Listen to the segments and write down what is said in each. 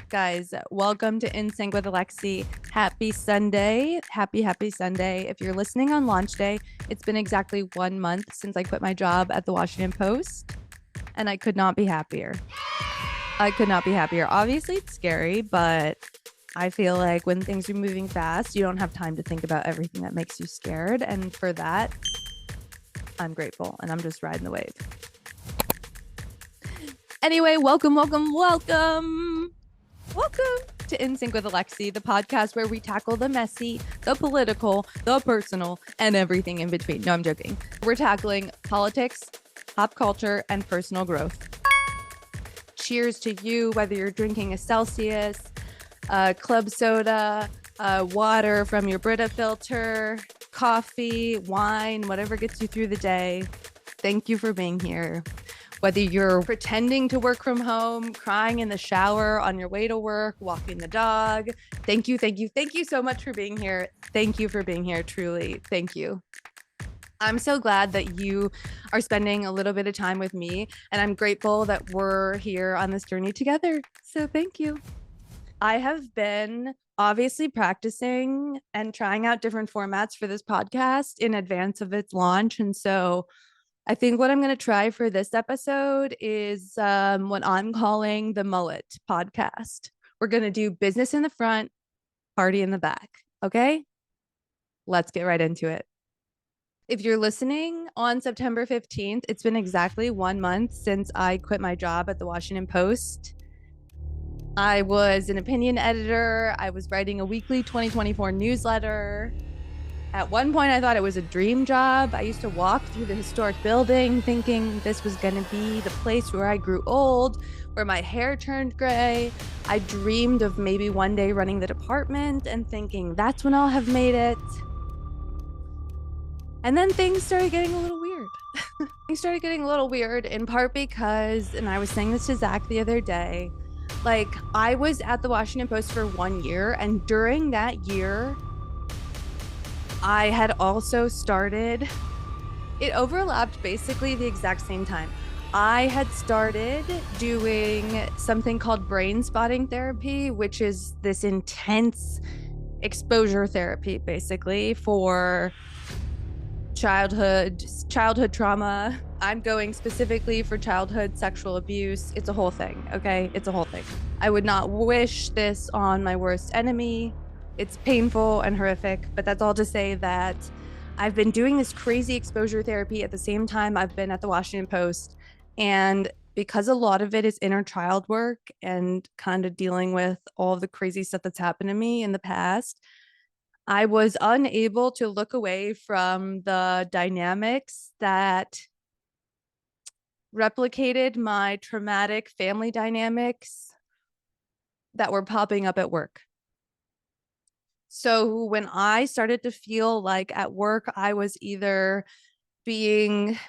Guys, welcome to In Sync with Alexi. Happy Sunday. Happy Sunday. If you're listening on launch day, it's been exactly 1 month since I quit my job at the Washington Post, and I could not be happier. Obviously, it's scary, but I feel like when things are moving fast, you don't have time to think about everything that makes you scared. And for that, I'm grateful, and I'm just riding the wave. Anyway, welcome to In Sync with Alexi, the podcast where we tackle the messy, the political, the personal, and everything in between. No, I'm joking. We're tackling politics, pop culture, and personal growth. Cheers to you, whether you're drinking a Celsius, club soda, water from your Brita filter, coffee, wine, whatever gets you through the day. Thank you for being here. Whether you're pretending to work from home, crying in the shower, on your way to work, walking the dog. Thank you so much for being here. Thank you for being here, truly. Thank you. I'm so glad that you are spending a little bit of time with me, and I'm grateful that we're here on this journey together. So thank you. I have been obviously practicing and trying out different formats for this podcast in advance of its launch. And so I think what I'm going to try for this episode is what I'm calling the mullet podcast. We're going to do business in the front, party in the back. Okay, let's get right into it. If you're listening on September 15th, it's been exactly 1 month since I quit my job at the Washington Post. I was an opinion editor. I was writing a weekly 2024 newsletter. At one point, I thought it was a dream job. I used to walk through the historic building thinking this was going to be the place where I grew old, where my hair turned gray. I dreamed of maybe one day running the department and thinking that's when I'll have made it. And then things started getting a little weird. In part because, and I was saying this to Zach the other day, like I was at the Washington Post for 1 year, and during that year, I had also started, it overlapped basically the exact same time. I had started doing something called brain spotting therapy, which is this intense exposure therapy basically for childhood trauma. I'm going specifically for childhood sexual abuse. It's a whole thing, okay? It's a whole thing. I would not wish this on my worst enemy. It's painful and horrific, but that's all to say that I've been doing this crazy exposure therapy at the same time I've been at the Washington Post. And because a lot of it is inner child work and kind of dealing with all of the crazy stuff that's happened to me in the past, I was unable to look away from the dynamics that replicated my traumatic family dynamics that were popping up at work. So when I started to feel like at work, I was either being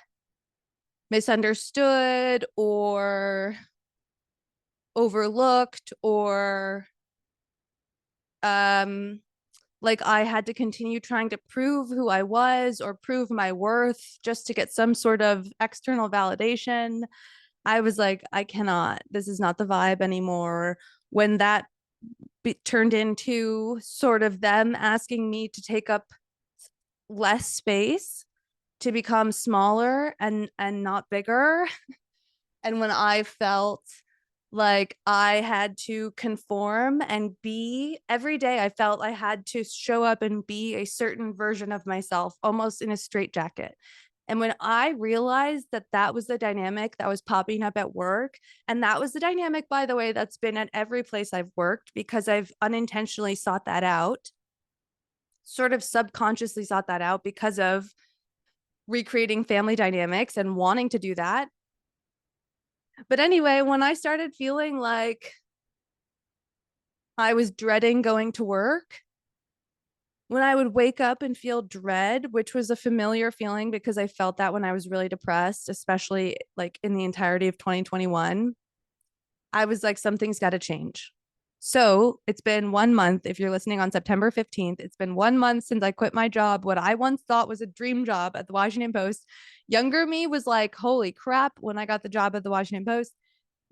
misunderstood or overlooked, or like I had to continue trying to prove who I was or prove my worth just to get some sort of external validation, I was like, I cannot, this is not the vibe anymore. When that turned into sort of them asking me to take up less space, to become smaller and not bigger. And when I felt like I had to conform and be, every day I felt I had to show up and be a certain version of myself, almost in a straitjacket. And when I realized that that was the dynamic that was popping up at work, and that was the dynamic, by the way, that's been at every place I've worked, because I've unintentionally sought that out, sort of subconsciously sought that out because of recreating family dynamics and wanting to do that. But anyway, when I started feeling like I was dreading going to work, when I would wake up and feel dread, which was a familiar feeling because I felt that when I was really depressed, especially like in the entirety of 2021, I was like, something's got to change. So it's been 1 month. If you're listening on September 15th, it's been 1 month since I quit my job, what I once thought was a dream job at the Washington Post. Younger me was like, holy crap, when I got the job at the Washington Post.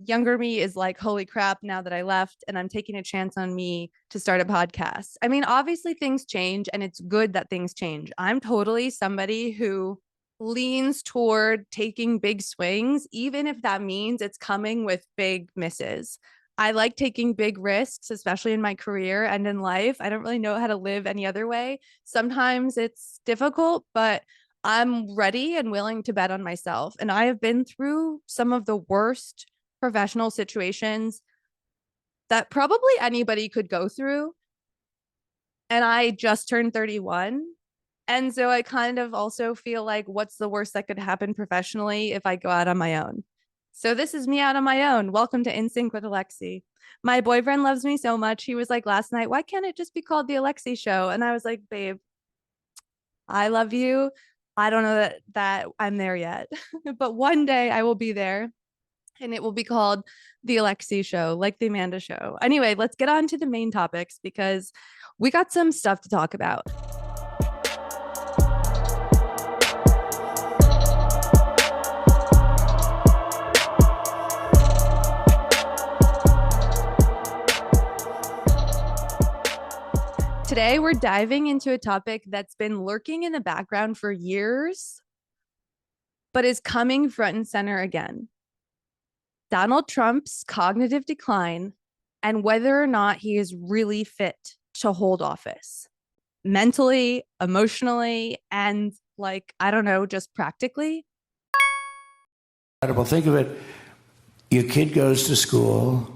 younger me is like, holy crap, now that I left and I'm taking a chance on me to start a podcast. I mean, obviously things change and it's good that things change. I'm totally somebody who leans toward taking big swings, even if that means it's coming with big misses. I like taking big risks, especially in my career and in life. I don't really know how to live any other way. Sometimes it's difficult, but I'm ready and willing to bet on myself. And I have been through some of the worst professional situations that probably anybody could go through. And I just turned 31. And so I kind of also feel like, what's the worst that could happen professionally if I go out on my own? So this is me out on my own. Welcome to In Sync with Alexi. My boyfriend loves me so much. He was like last night, why can't it just be called the Alexi Show? And I was like, babe, I love you. I don't know that I'm there yet, but one day I will be there and it will be called the Alexi Show, like the Amanda Show. Anyway, let's get on to the main topics because we got some stuff to talk about. Today, we're diving into a topic that's been lurking in the background for years, but is coming front and center again. Donald Trump's cognitive decline and whether or not he is really fit to hold office, mentally, emotionally, and like, I don't know, just practically. Think of it, your kid goes to school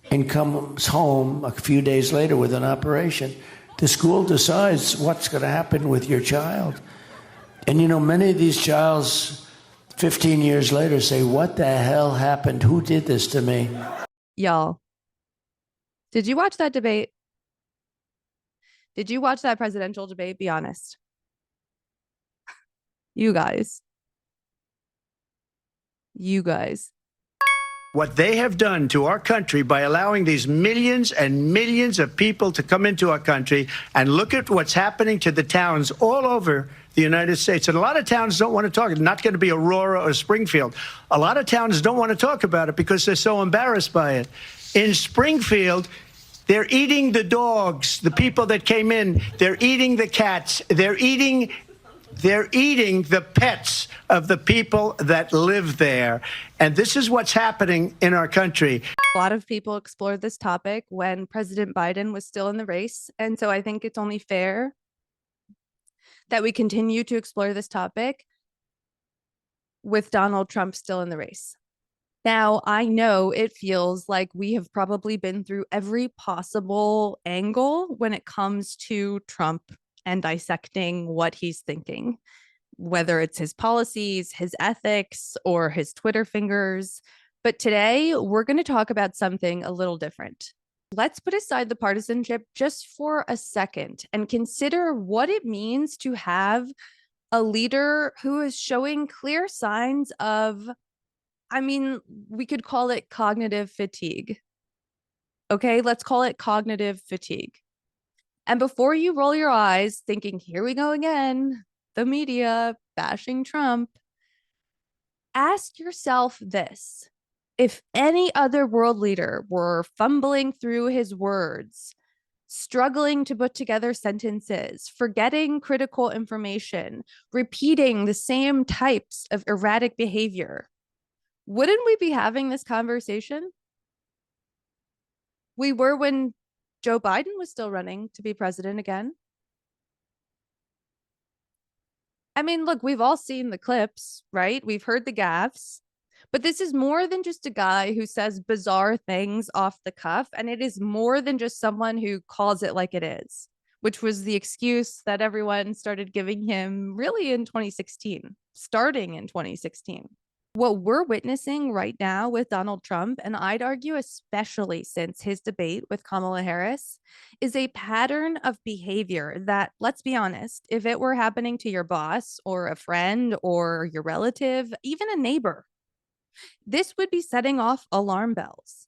and comes home a few days later with an operation. The school decides what's going to happen with your child. And you know, many of these childs 15 years later say, what the hell happened? Who did this to me? Y'all, did you watch that debate? Did you watch that presidential debate? Be honest. You guys. What they have done to our country by allowing these millions and millions of people to come into our country, and look at what's happening to the towns all over the United States. And a lot of towns don't want to talk. It's not going to be Aurora or Springfield. A lot of towns don't want to talk about it because they're so embarrassed by it. In Springfield, they're eating the dogs, the people that came in. They're eating the cats. They're eating the pets of the people that live there. And this is what's happening in our country. A lot of people explored this topic when President Biden was still in the race. And so I think it's only fair that we continue to explore this topic with Donald Trump still in the race. Now, I know it feels like we have probably been through every possible angle when it comes to Trump and dissecting what he's thinking, whether it's his policies, his ethics, or his Twitter fingers. But today, we're going to talk about something a little different. Let's put aside the partisanship just for a second and consider what it means to have a leader who is showing clear signs of, I mean, we could call it cognitive fatigue. Okay, let's call it cognitive fatigue. And before you roll your eyes thinking, here we go again, the media bashing Trump, ask yourself this. If any other world leader were fumbling through his words, struggling to put together sentences, forgetting critical information, repeating the same types of erratic behavior, wouldn't we be having this conversation? We were when Joe Biden was still running to be president again. I mean, look, we've all seen the clips, right? We've heard the gaffes, but this is more than just a guy who says bizarre things off the cuff. And it is more than just someone who calls it like it is, which was the excuse that everyone started giving him really in 2016, starting in 2016. What we're witnessing right now with Donald Trump, and I'd argue especially since his debate with Kamala Harris, is a pattern of behavior that, let's be honest, if it were happening to your boss or a friend or your relative, even a neighbor, this would be setting off alarm bells.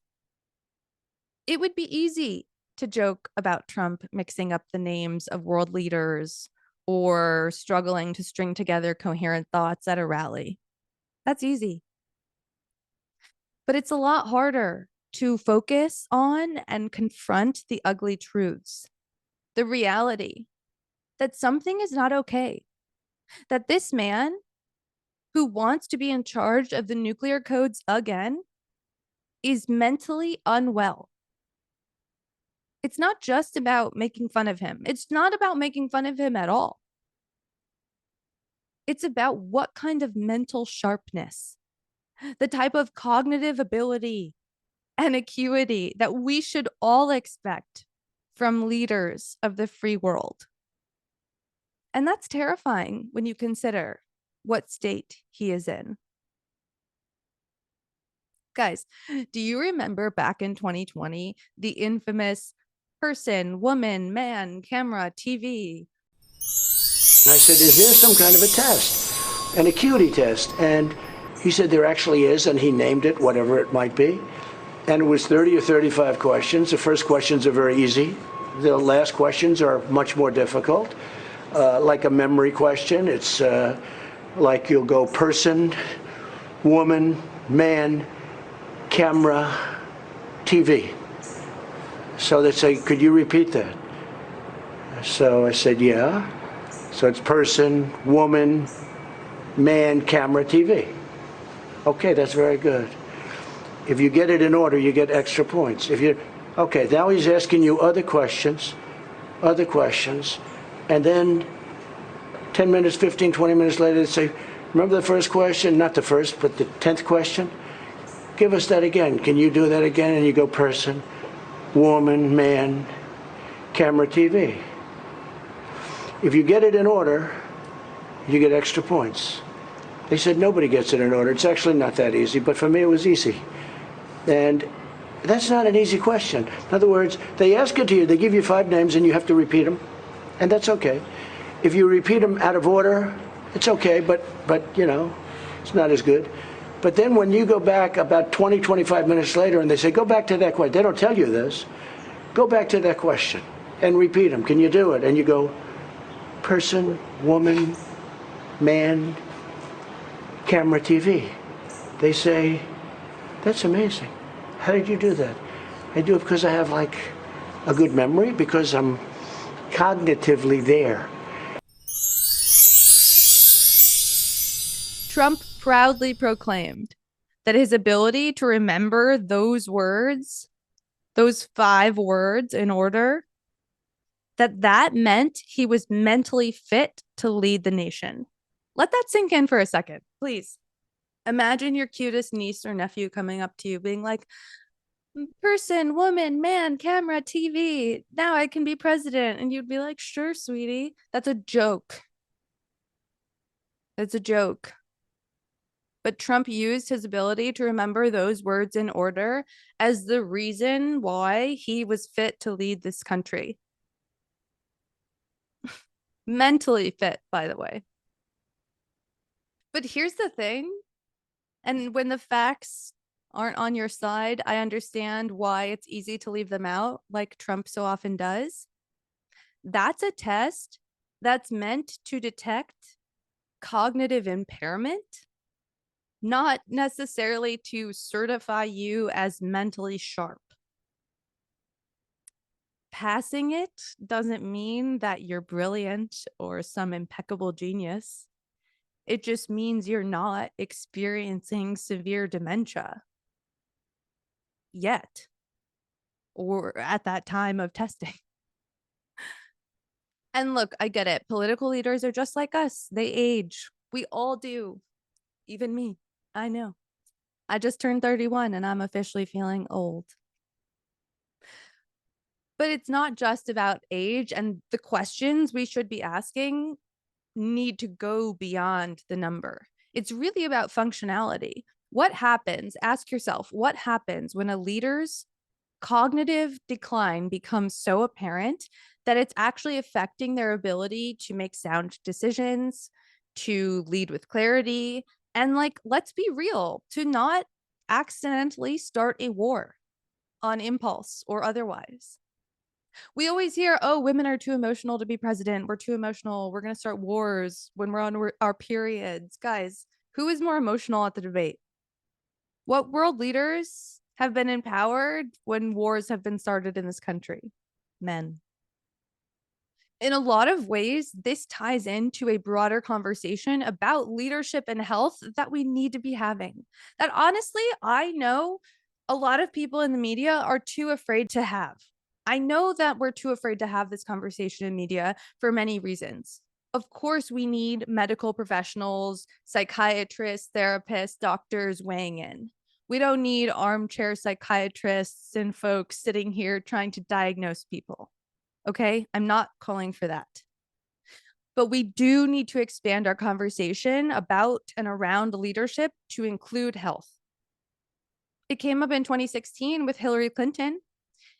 It would be easy to joke about Trump mixing up the names of world leaders or struggling to string together coherent thoughts at a rally. That's easy. But it's a lot harder to focus on and confront the ugly truths, the reality that something is not okay, that this man who wants to be in charge of the nuclear codes again is mentally unwell. It's not just about making fun of him. It's not about making fun of him at all. It's about what kind of mental sharpness, the type of cognitive ability and acuity that we should all expect from leaders of the free world. And that's terrifying when you consider what state he is in. Guys, do you remember back in 2020, the infamous person, woman, man, camera, TV? And I said, is there some kind of a test, an acuity test? And he said, there actually is, and he named it, whatever it might be. And it was 30 or 35 questions. The first questions are very easy. The last questions are much more difficult. Like a memory question, it's like you'll go person, woman, man, camera, TV. So they say, could you repeat that? So I said, yeah. So it's person, woman, man, camera, TV. Okay, that's very good. If you get it in order, you get extra points. Okay, now he's asking you other questions, and then 10 minutes, 15, 20 minutes later, they say, remember the first question? Not the first, but the 10th question? Give us that again. Can you do that again? And you go person, woman, man, camera, TV. If you get it in order, you get extra points. They said nobody gets it in order. It's actually not that easy, but for me it was easy. And that's not an easy question. In other words, they ask it to you, they give you 5 names and you have to repeat them, and that's okay. If you repeat them out of order, it's okay, but you know, it's not as good. But then when you go back about 20, 25 minutes later and they say, go back to that question, they don't tell you this, go back to that question and repeat them. Can you do it? And you go, person, woman, man, camera, TV. They say, that's amazing. How did you do that? I do it because I have like a good memory, because I'm cognitively there. Trump proudly proclaimed that his ability to remember those words, those 5 words in order, that meant he was mentally fit to lead the nation. Let that sink in for a second, please. Imagine your cutest niece or nephew coming up to you being like, person, woman, man, camera, TV, now I can be president. And you'd be like, sure, sweetie. That's a joke. That's a joke. But Trump used his ability to remember those words in order as the reason why he was fit to lead this country. Mentally fit, by the way. But here's the thing. And when the facts aren't on your side, I understand why it's easy to leave them out, like Trump so often does. That's a test that's meant to detect cognitive impairment, not necessarily to certify you as mentally sharp. Passing it doesn't mean that you're brilliant or some impeccable genius. It just means you're not experiencing severe dementia yet, or at that time of testing. And look, I get it. Political leaders are just like us. They age. We all do. Even me. I know. I just turned 31 and I'm officially feeling old. But it's not just about age, and the questions we should be asking need to go beyond the number. It's really about functionality. What happens? Ask yourself, what happens when a leader's cognitive decline becomes so apparent that it's actually affecting their ability to make sound decisions, to lead with clarity, and like, let's be real, to not accidentally start a war on impulse or otherwise. We always hear, oh, women are too emotional to be president. We're too emotional. We're going to start wars when we're on our periods. Guys, who is more emotional at the debate? What world leaders have been empowered when wars have been started in this country? Men. In a lot of ways, this ties into a broader conversation about leadership and health that we need to be having. That honestly, I know a lot of people in the media are too afraid to have. I know that we're too afraid to have this conversation in media for many reasons. Of course, we need medical professionals, psychiatrists, therapists, doctors weighing in. We don't need armchair psychiatrists and folks sitting here trying to diagnose people. Okay, I'm not calling for that. But we do need to expand our conversation about and around leadership to include health. It came up in 2016 with Hillary Clinton.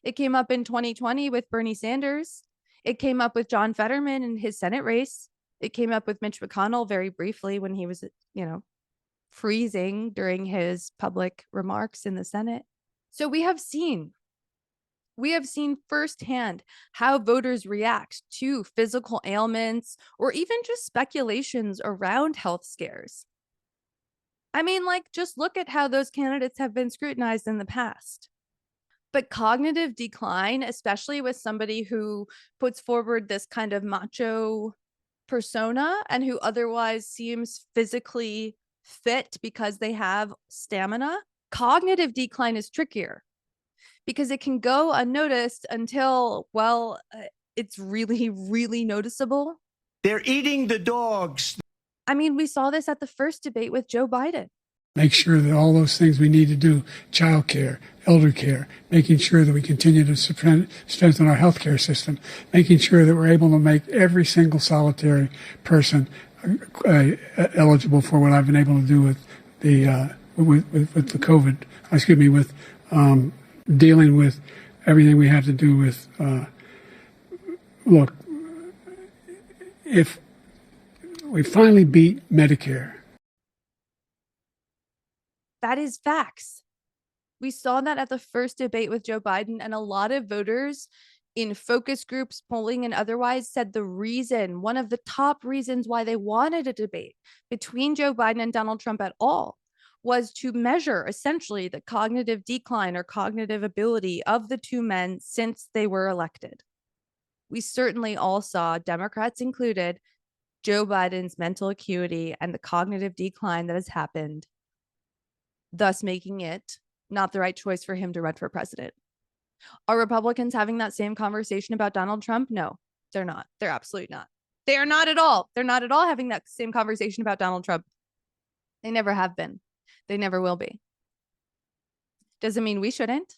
It came up in 2020 with Bernie Sanders. It came up with John Fetterman in his Senate race. It came up with Mitch McConnell very briefly when he was, freezing during his public remarks in the Senate. So we have seen firsthand how voters react to physical ailments or even just speculations around health scares. I mean, just look at how those candidates have been scrutinized in the past. But cognitive decline, especially with somebody who puts forward this kind of macho persona and who otherwise seems physically fit because they have stamina, cognitive decline is trickier because it can go unnoticed until, it's really, really noticeable. They're eating the dogs. I mean, we saw this at the first debate with Joe Biden. Make sure that all those things we need to do, child care, elder care, making sure that we continue to strengthen our healthcare system, making sure that we're able to make every single solitary person eligible for what I've been able to do with the with the COVID. With dealing with everything we have to do with. Look, if we finally beat Medicare. That is facts. We saw that at the first debate with Joe Biden, and a lot of voters in focus groups, polling and otherwise said one of the top reasons why they wanted a debate between Joe Biden and Donald Trump at all was to measure essentially the cognitive decline or cognitive ability of the two men since they were elected. We certainly all saw, Democrats included, Joe Biden's mental acuity and the cognitive decline that has happened, thus making it not the right choice for him to run for president. Are Republicans having that same conversation about Donald Trump? No, they're not. They're absolutely not. They are not at all. They're not at all having that same conversation about Donald Trump. They never have been. They never will be. Doesn't mean we shouldn't.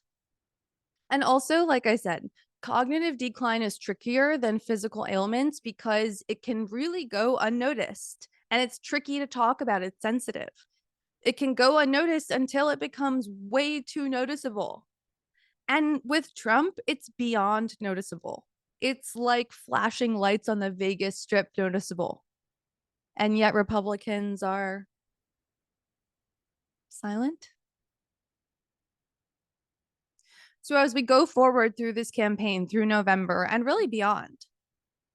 And also, like I said, cognitive decline is trickier than physical ailments because it can really go unnoticed. And it's tricky to talk about. It's sensitive. It can go unnoticed until it becomes way too noticeable. And with Trump, it's beyond noticeable. It's like flashing lights on the Vegas Strip noticeable. And yet Republicans are silent. So as we go forward through this campaign, through November and really beyond,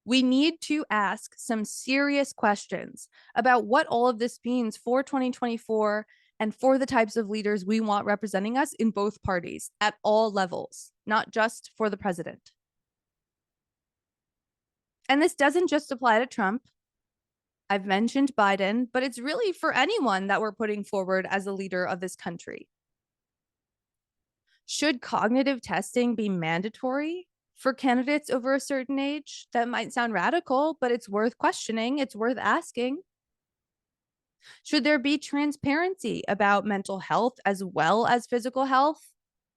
we need to ask some serious questions about what all of this means for 2024 and for the types of leaders we want representing us in both parties at all levels, not just for the president. And this doesn't just apply to Trump. I've mentioned Biden, but it's really for anyone that we're putting forward as a leader of this country. Should cognitive testing be mandatory for candidates over a certain age? That might sound radical, but it's worth questioning. It's worth asking. Should there be transparency about mental health as well as physical health?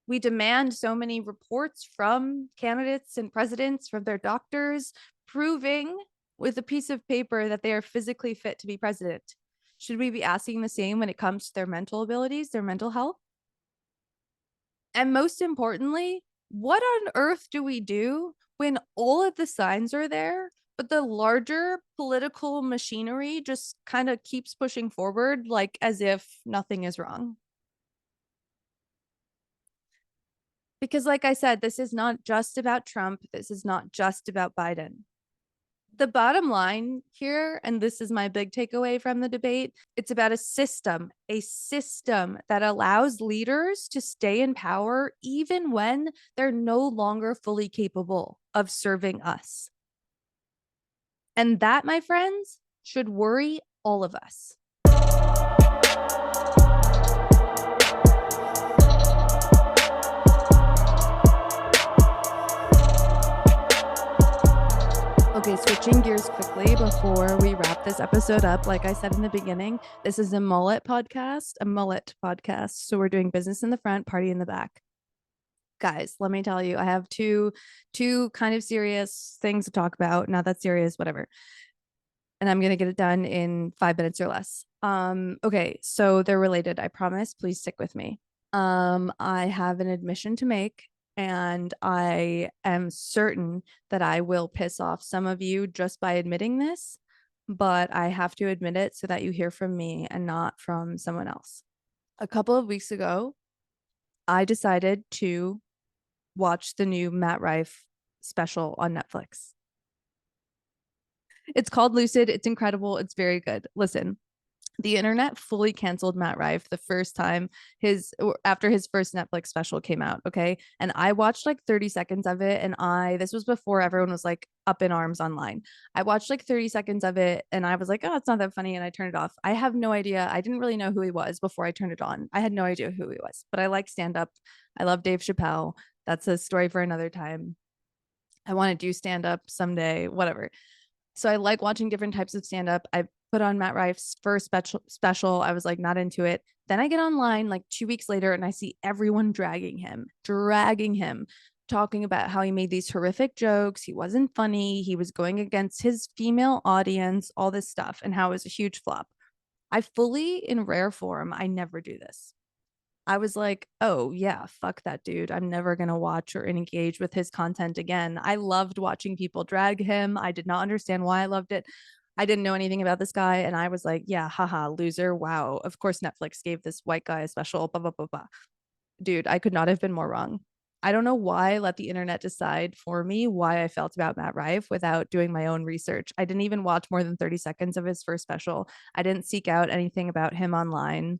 We demand so many reports from candidates and presidents, from their doctors, proving with a piece of paper that they are physically fit to be president. Should we be asking the same when it comes to their mental abilities, their mental health? And most importantly, what on earth do we do when all of the signs are there, but the larger political machinery just kind of keeps pushing forward like as if nothing is wrong? Because like I said, this is not just about Trump. This is not just about Biden. The bottom line here, and this is my big takeaway from the debate, it's about a system that allows leaders to stay in power even when they're no longer fully capable of serving us. And that, my friends, should worry all of us. Okay, switching gears quickly before we wrap this episode up. Like I said in the beginning, this is a mullet podcast. So we're doing business in the front, party in the back. Guys, let me tell you, I have two kind of serious things to talk about. Not that serious, whatever. And I'm gonna get it done in 5 minutes or less. Okay, so they're related, I promise. Please stick with me. I have an admission to make, and I am certain that I will piss off some of you just by admitting this, but I have to admit it so that you hear from me and not from someone else. A couple of weeks ago, I decided to watch the new Matt Rife special on Netflix. It's called Lucid. It's incredible. It's very good. Listen, the internet fully canceled Matt Rife the first time after his first Netflix special came out. Okay. And I watched like 30 seconds of it. And this was before everyone was like up in arms online. I watched like 30 seconds of it and I was like, oh, it's not that funny. And I turned it off. I have no idea. I didn't really know who he was before I turned it on. I had no idea who he was, but I like stand up. I love Dave Chappelle. That's a story for another time. I want to do stand up someday, whatever. So I like watching different types of stand up. I put on Matt Rife's first special. I was like not into it. Then I get online like 2 weeks later and I see everyone dragging him, talking about how he made these horrific jokes. He wasn't funny. He was going against his female audience, all this stuff, and how it was a huge flop. I fully, in rare form, I never do this. I was like, oh, yeah, fuck that dude. I'm never going to watch or engage with his content again. I loved watching people drag him. I did not understand why I loved it. I didn't know anything about this guy. And I was like, yeah, haha, loser. Wow. Of course, Netflix gave this white guy a special, blah, blah, blah, blah. Dude, I could not have been more wrong. I don't know why I let the internet decide for me why I felt about Matt Rife without doing my own research. I didn't even watch more than 30 seconds of his first special. I didn't seek out anything about him online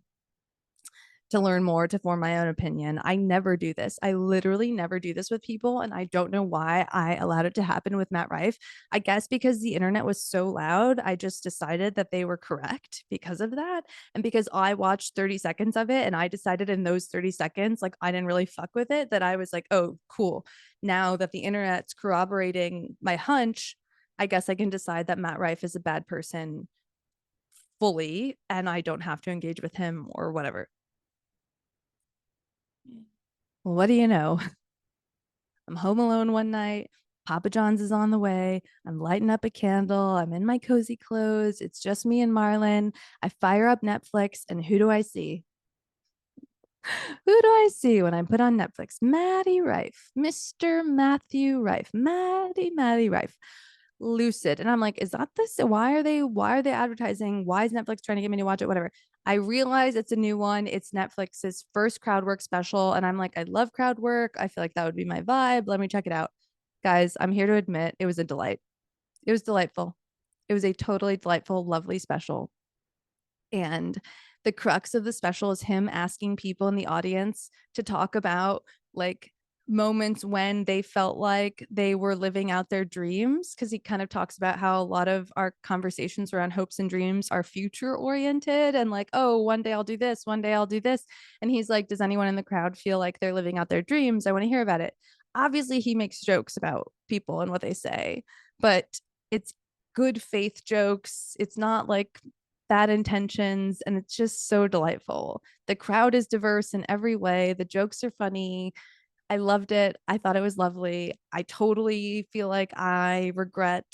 to learn more, to form my own opinion. I never do this. I literally never do this with people. And I don't know why I allowed it to happen with Matt Rife. I guess because the internet was so loud, I just decided that they were correct because of that. And because I watched 30 seconds of it and I decided in those 30 seconds, like I didn't really fuck with it, that I was like, oh, cool. Now that the internet's corroborating my hunch, I guess I can decide that Matt Rife is a bad person fully and I don't have to engage with him or whatever. Well, what do you know? I'm home alone one night. Papa John's is on the way. I'm lighting up a candle. I'm in my cozy clothes. It's just me and Marlon. I fire up Netflix, and who do I see? Who do I see when I put on Netflix? Matty Rife, Mr. Matthew Rife, Matty Rife. Lucid. And I'm like, is that this? Why are they advertising? Why is Netflix trying to get me to watch it? Whatever. I realize it's a new one. It's Netflix's first crowd work special. And I'm like, I love crowd work. I feel like that would be my vibe. Let me check it out. Guys, I'm here to admit it was a delight. It was delightful. It was a totally delightful, lovely special. And the crux of the special is him asking people in the audience to talk about like moments when they felt like they were living out their dreams, because he kind of talks about how a lot of our conversations around hopes and dreams are future oriented and like, oh, one day I'll do this, one day I'll do this. And he's like, does anyone in the crowd feel like they're living out their dreams? I want to hear about it. Obviously he makes jokes about people and what they say, but it's good faith jokes. It's not like bad intentions, and it's just so delightful. The crowd is diverse in every way. The jokes are funny. I loved it. I thought it was lovely. I totally feel like I regret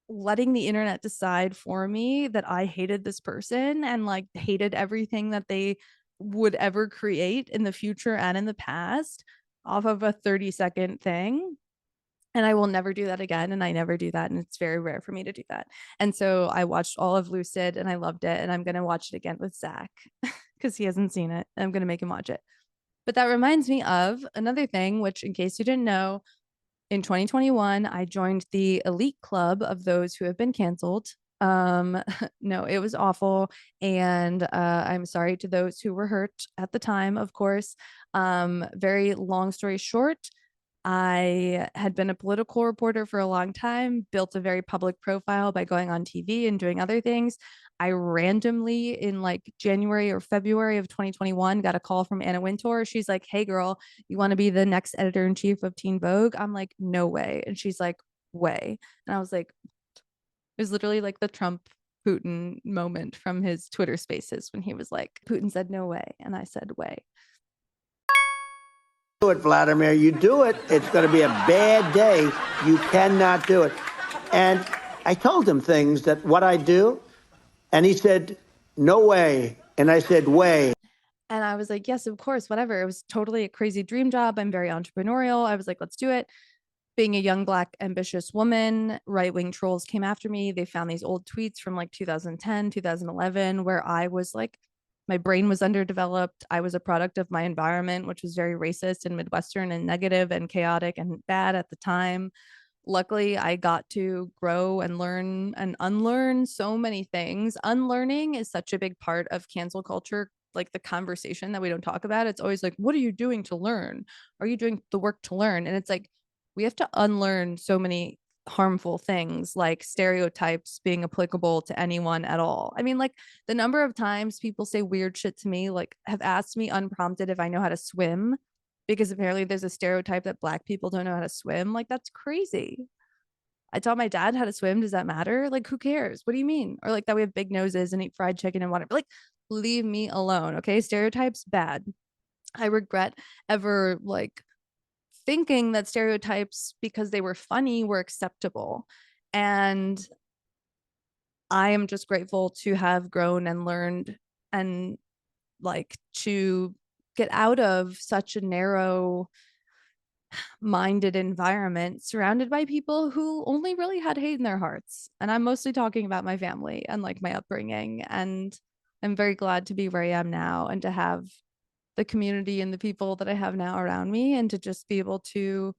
letting the internet decide for me that I hated this person and like hated everything that they would ever create in the future and in the past off of a 30-second thing. And I will never do that again. And I never do that. And it's very rare for me to do that. And so I watched all of Lucid and I loved it. And I'm going to watch it again with Zach because he hasn't seen it. I'm going to make him watch it. But that reminds me of another thing, which in case you didn't know, In 2021, I joined the elite club of those who have been canceled. No, it was awful. And I'm sorry to those who were hurt at the time, of course. Very long story short, I had been a political reporter for a long time, built a very public profile by going on TV and doing other things. I randomly in like January or February of 2021 got a call from Anna Wintour. She's like, "Hey girl, you want to be the next editor in chief of Teen Vogue?" I'm like, "No way." And she's like, "Way." And I was like, it was literally like the Trump Putin moment from his Twitter spaces when he was like, Putin said no way. And I said, way. Do it, Vladimir. You do it, it's going to be a bad day. You cannot do it. And I told him things that what I do, and he said, no way. And I said, way. And I was like, yes, of course, whatever. It was totally a crazy dream job. I'm very entrepreneurial. I was like, let's do it. Being a young, Black, ambitious woman, right-wing trolls came after me. They found these old tweets from like 2010, 2011, where I was like, my brain was underdeveloped. I was a product of my environment, which was very racist and Midwestern and negative and chaotic and bad at the time. Luckily, I got to grow and learn and unlearn so many things. Unlearning is such a big part of cancel culture, like the conversation that we don't talk about. It's always like, what are you doing to learn? Are you doing the work to learn? And it's like, we have to unlearn so many harmful things like stereotypes being applicable to anyone at all. I mean, like the number of times people say weird shit to me, like have asked me unprompted if I know how to swim, because apparently there's a stereotype that Black people don't know how to swim. Like, that's crazy. I taught my dad how to swim. Does that matter? Like, who cares? What do you mean? Or like that we have big noses and eat fried chicken and whatever. Like, leave me alone. Okay. Stereotypes, bad. I regret ever like thinking that stereotypes, because they were funny, were acceptable. And I am just grateful to have grown and learned and like to get out of such a narrow minded environment surrounded by people who only really had hate in their hearts. And I'm mostly talking about my family and like my upbringing. And I'm very glad to be where I am now and to have the community and the people that I have now around me, and to just be able to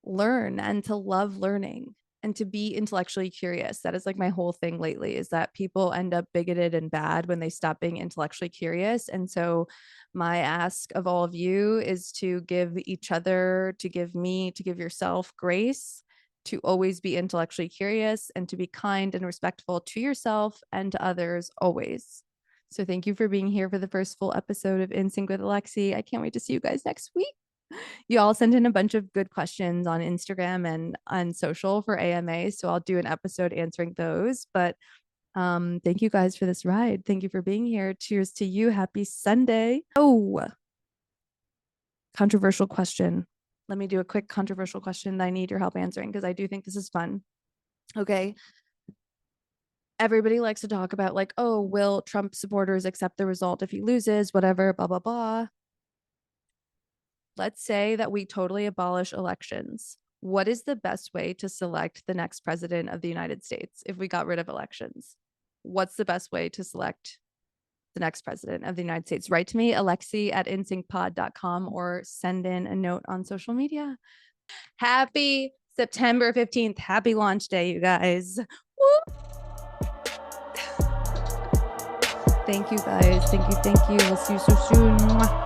learn and to love learning and to be intellectually curious. That is like my whole thing lately, is that people end up bigoted and bad when they stop being intellectually curious. And so my ask of all of you is to give each other, to give me, to give yourself grace, to always be intellectually curious and to be kind and respectful to yourself and to others always. So thank you for being here for the first full episode of In Sync with Alexi. I can't wait to see you guys next week. You all sent in a bunch of good questions on Instagram and on social for AMA, so I'll do an episode answering those. But thank you guys for this ride. Thank you for being here. Cheers to you. Happy Sunday. Oh, controversial question. Let me do a quick controversial question that I need your help answering, because I do think this is fun. Okay. Everybody likes to talk about like, oh, will Trump supporters accept the result if he loses, whatever, blah, blah, blah. Let's say that we totally abolish elections. What is the best way to select the next president of the United States if we got rid of elections? What's the best way to select the next president of the United States? Write to me, alexi@insyncpod.com, or send in a note on social media. Happy September 15th. Happy launch day, you guys. Woo! Thank you guys. Thank you. We'll see you so soon.